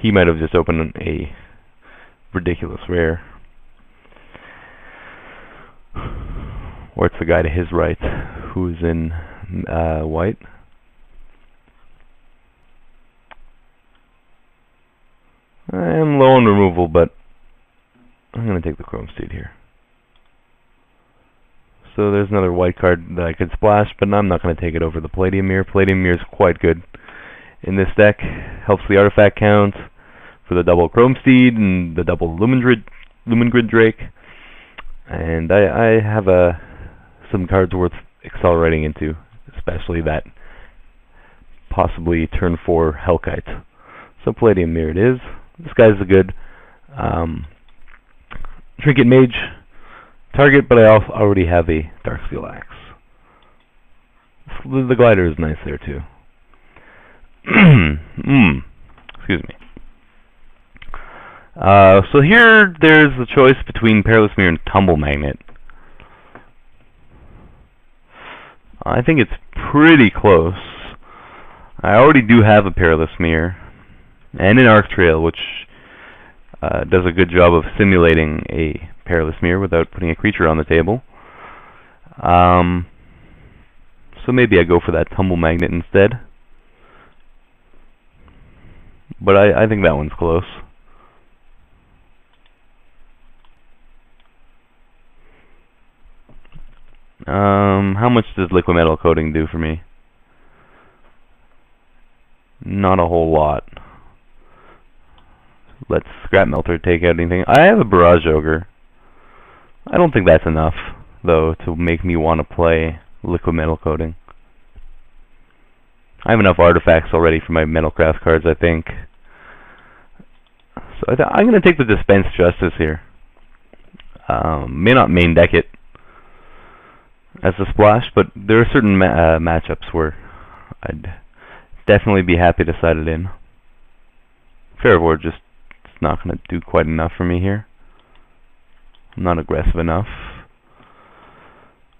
he might have just opened a ridiculous rare. Or it's the guy to his right who's in white. I am low on removal, but I'm going to take the Chrome Steed here. So there's another white card that I could splash, but I'm not going to take it over the Palladium Mirror. Palladium Mirror is quite good in this deck. Helps the artifact count for the double Chrome Steed and the double Lumen Grid Drake. And I have some cards worth accelerating into, especially that possibly turn 4 Hellkite. So Palladium Mirror it is. This guy's a good Trinket Mage target, but I also already have a Darksteel Axe. The glider is nice there too. Excuse me. So here there's the choice between Perilous Mirror and Tumble Magnet. I think it's pretty close. I already do have a Perilous Mirror and an Arc Trail, which does a good job of simulating a Perilous Mirror without putting a creature on the table. So maybe I go for that Tumble Magnet instead. But I think that one's close. How much does Liquid Metal Coating do for me? Not a whole lot. Let Scrap Melter take out anything. I have a Barrage Ogre. I don't think that's enough, though, to make me want to play Liquid Metal Coating. I have enough artifacts already for my Metalcraft cards, I think. So I'm going to take the Dispense Justice here. May not main deck it as a splash, but there are certain matchups where I'd definitely be happy to side it in. Fair Ward just it's not going to do quite enough for me here. I'm not aggressive enough.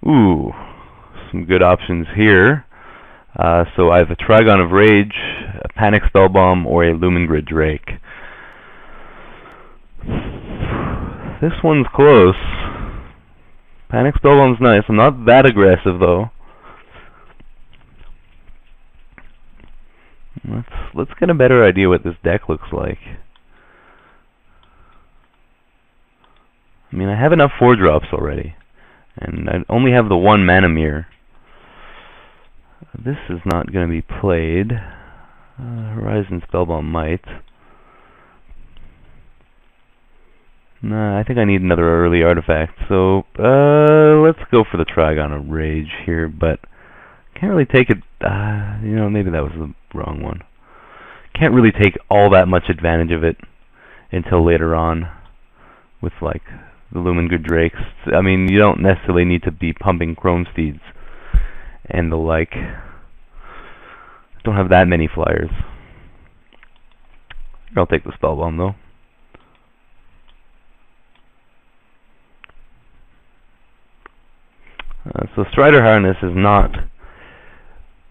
Ooh, some good options here. So I have a Trigon of Rage, a Panic Spellbomb, or a Lumen Grid Drake. This one's close. Panic Spellbomb's nice. I'm not that aggressive though. Let's get a better idea what this deck looks like. I mean, I have enough 4-drops already, and I only have the one Mana Mirror. This is not going to be played. Horizon Spellbomb might. Nah, I think I need another early artifact. So let's go for the Trigon of Rage here, but can't really take it. You know, maybe that was the wrong one. Can't really take all that much advantage of it until later on with like the Lumen Grid Drakes. I mean, you don't necessarily need to be pumping Chrome Steeds and the like. Don't have that many flyers. I'll take the Spellbomb though. So Strider Harness is not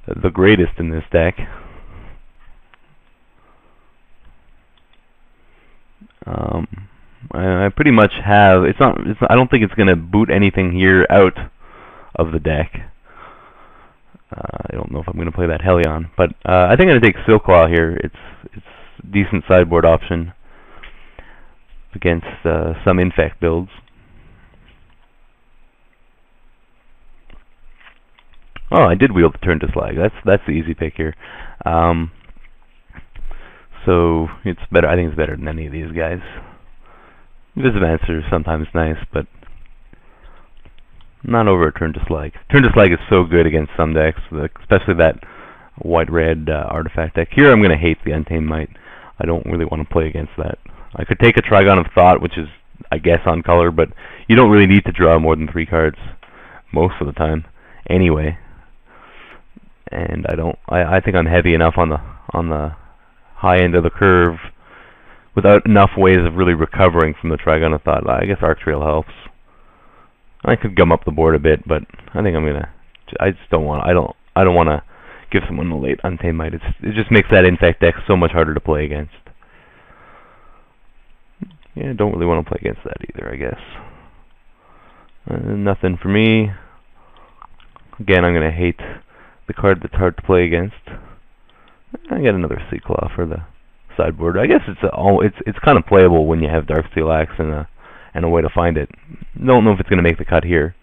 the greatest in this deck. I pretty much have. I don't think it's going to boot anything here out of the deck. I don't know if I'm going to play that Hellion, but I think I'm going to take Silkwall here. It's a decent sideboard option against some Infect builds. Oh, I did wield the Turn to Slag. That's the easy pick here. So it's better. I think it's better than any of these guys. Visivancer is sometimes nice, but not over a Turn to Slag. Turn to Slag is so good against some decks, especially that white-red artifact deck. Here I'm going to hate the Untamed Might. I don't really want to play against that. I could take a Trigon of Thought, which is, I guess, on color, but you don't really need to draw more than 3 cards most of the time, anyway. And I think I'm heavy enough on the high end of the curve without enough ways of really recovering from the Trigon of Thought. I guess Arc Trail helps. I could gum up the board a bit, but I think I'm gonna. I just don't want. I don't want to give someone a late Untamed Might. It just makes that Infect deck so much harder to play against. Yeah, don't really want to play against that either, I guess. Nothing for me. Again, I'm going to hate the card that's hard to play against. I get another Sea Claw for the sideboard. I guess it's kind of playable when you have Darksteel Axe and a way to find it. Don't know if it's going to make the cut here,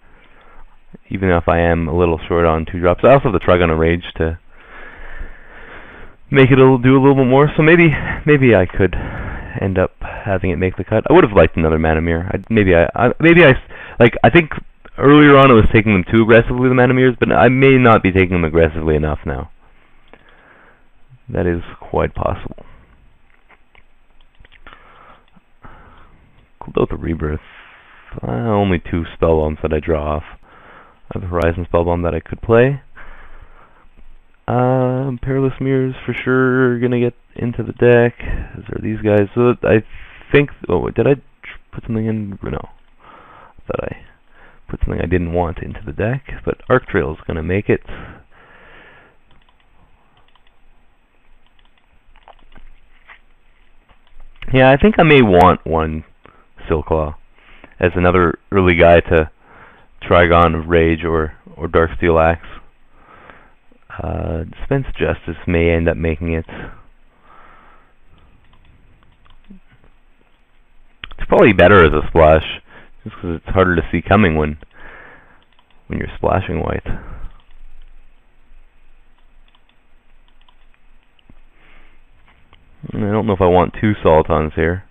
even if I am a little short on 2 drops. I also have the Trigon of Rage to make it do a little bit more. So maybe I could end up having it make the cut. I would have liked another Mana Mirror. I think earlier on I was taking them too aggressively, the Mana Mirrors, but I may not be taking them aggressively enough now. That is quite possible. Cooled out the Rebirth. Only 2 spell bombs that I draw off. I have a Horizon spell bomb that I could play. Perilous Mirrors for sure gonna get into the deck. As are these guys. So I think. Oh, did I put something in? No. I thought I put something I didn't want into the deck, but Arc Trail is gonna make it. Yeah, I think I may want one Silclaw as another early guy to Trigon of Rage or Darksteel Axe. Dispense Justice may end up making it. It's probably better as a splash, just because it's harder to see coming when you're splashing white. I don't know if I want 2 Solitons here.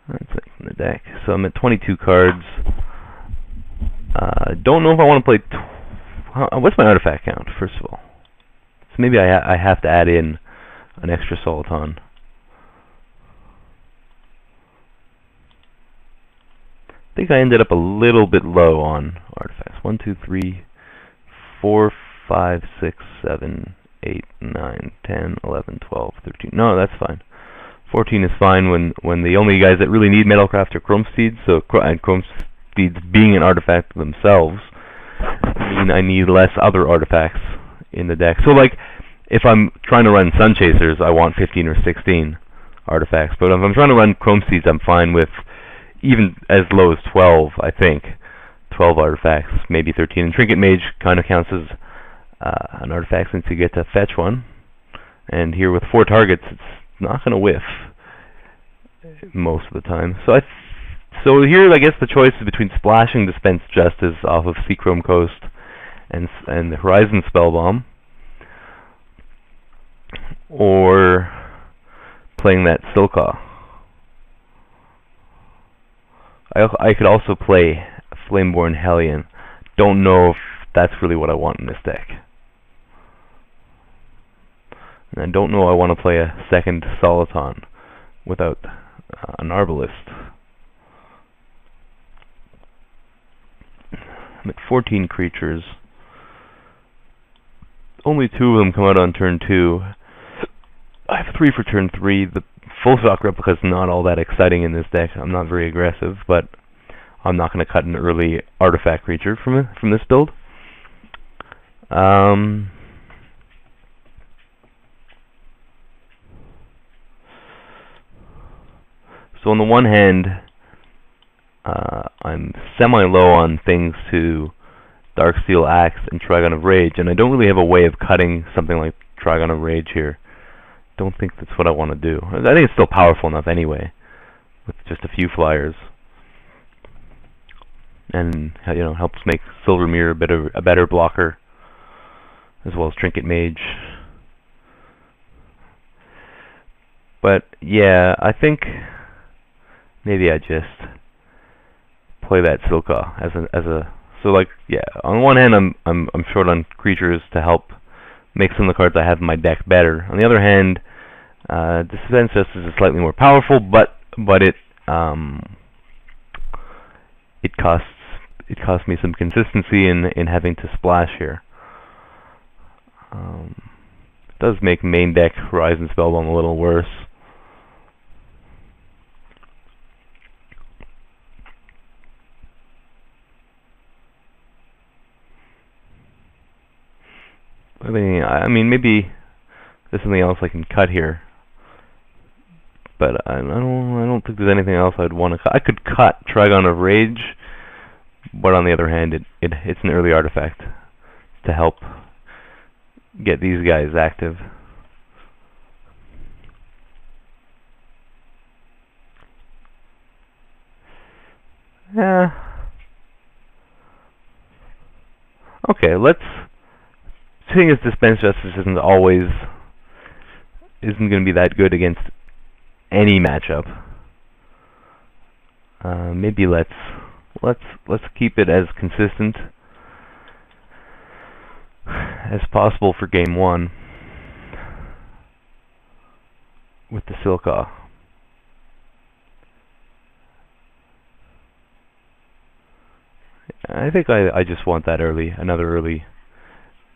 That's it from the deck. So I'm at 22 cards. Don't know if I want to play. What's my artifact count, first of all? So maybe I have to add in an extra Soliton. I think I ended up a little bit low on artifacts. 1, 2, 3, 4, 5, 6, 7, 8, 9, 10, 11, 12, 13. No, that's fine. 14 is fine when the only guys that really need Metalcraft are Chrome Steeds. So and Chrome Steeds being an artifact themselves mean I need less other artifacts in the deck. So like if I'm trying to run Sun Chasers, I want 15 or 16 artifacts. But if I'm trying to run Chrome Steeds, I'm fine with even as low as 12. I think 12 artifacts, maybe 13. And Trinket Mage kind of counts as an artifact since you get to fetch one. And here with 4 targets, it's not going to whiff most of the time. So here, I guess the choice is between splashing Dispense Justice off of Seachrome Coast and the Horizon Spellbomb, or playing that Silclaw. I could also play Flameborn Hellion. Don't know if that's really what I want in this deck. And I don't know I want to play a second Soliton without an Arbalist. I'm at 14 creatures. Only 2 of them come out on turn 2. I have 3 for turn 3. The full stock replica is not all that exciting in this deck. I'm not very aggressive, but I'm not going to cut an early artifact creature from this build. So on the one hand, I'm semi-low on things to Darksteel Axe and Trigon of Rage, and I don't really have a way of cutting something like Trigon of Rage here. Don't think that's what I want to do. I think it's still powerful enough anyway, with just a few flyers, and helps make Silver Mirror a better blocker, as well as Trinket Mage. But yeah, I think maybe I just play that Silclaw as a so like yeah. On one hand, I'm short on creatures to help make some of the cards I have in my deck better. On the other hand, Dispense Justice is slightly more powerful, but it costs me some consistency in having to splash here. It does make main deck Horizon Spellbomb a little worse. I mean, maybe there's something else I can cut here. but I don't think there's anything else I'd want to cut. I could cut Trigon of Rage, but on the other hand, it's an early artifact to help get these guys active. Yeah. Okay, seeing as Dispense Justice isn't going to be that good against any matchup, maybe let's keep it as consistent as possible for game 1 with the Silcaw. I think I just want that another early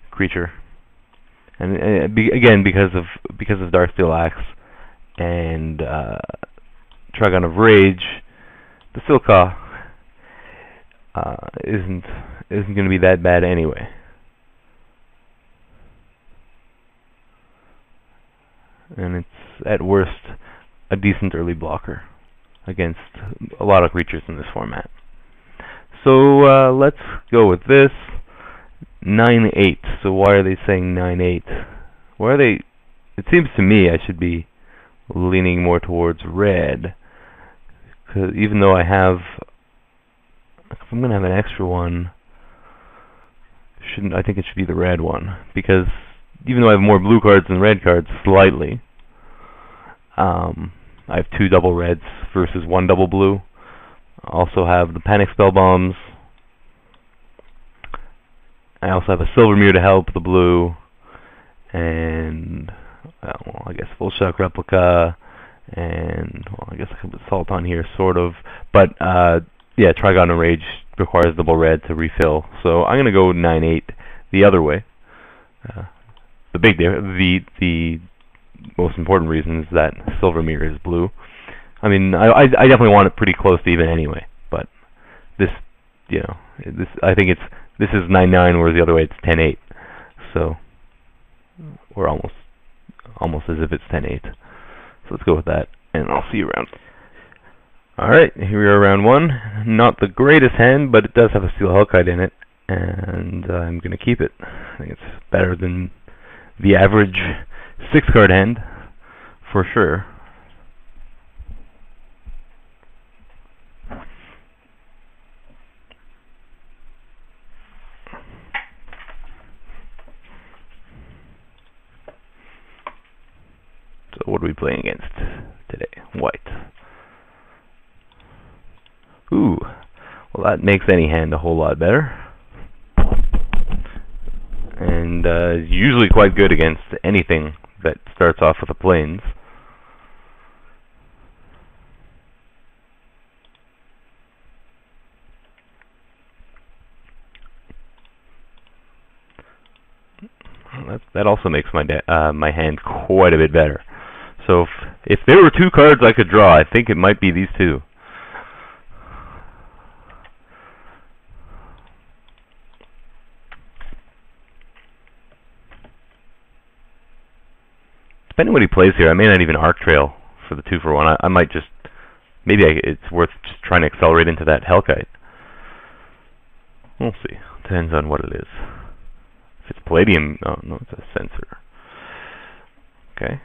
creature, and again because of Darksteel Axe and Trigon of Rage, the Silcaw isn't going to be that bad anyway. And it's at worst a decent early blocker against a lot of creatures in this format. So let's go with this 9/8. So why are they saying 9/8? Why are they? It seems to me I should be leaning more towards red, because even though I have, if I'm gonna have an extra one, I think it should be the red one, because even though I have more blue cards than red cards slightly, I have 2 double reds versus 1 double blue. I also have the Panic Spell Bombs. I also have a Silvermere to help the blue, and well, I guess Full Shock Replica, and well, I guess I could put Salt on here, sort of. But yeah, Trigon of Rage requires double red to refill, so I'm gonna go 9/8 the other way. The most important reason is that Silvermere is blue. I mean, I definitely want it pretty close to even anyway, but this, I think this is 9/9, whereas the other way it's 10/8. So we're almost as if it's 10/8. So let's go with that, and I'll see you around. Alright, here we are, round 1. Not the greatest hand, but it does have a Steel Hellkite in it, and I'm going to keep it. I think it's better than the average 6-card hand, for sure. So what are we playing against today? White. Ooh, well that makes any hand a whole lot better. And usually quite good against anything that starts off with the plains. That also makes my hand quite a bit better. So if there were 2 cards I could draw, I think it might be these 2. Depending on what he plays here, I may not even Arc Trail for the 2-for-1. I might just, maybe it's worth just trying to accelerate into that Hellkite. We'll see. Depends on what it is. If it's Palladium, oh no, it's a Censor. Okay.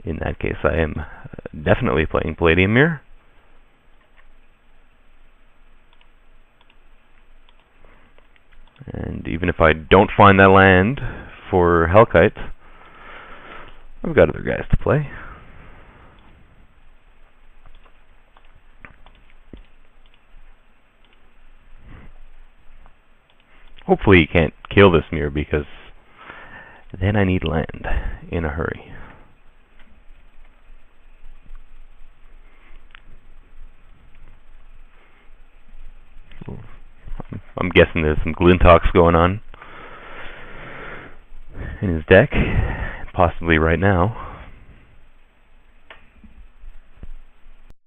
In that case, I am definitely playing Palladium Mirror. And even if I don't find that land for Hellkite, I've got other guys to play. Hopefully he can't kill this mirror, because then I need land in a hurry. I'm guessing there's some Glintox going on in his deck, possibly right now.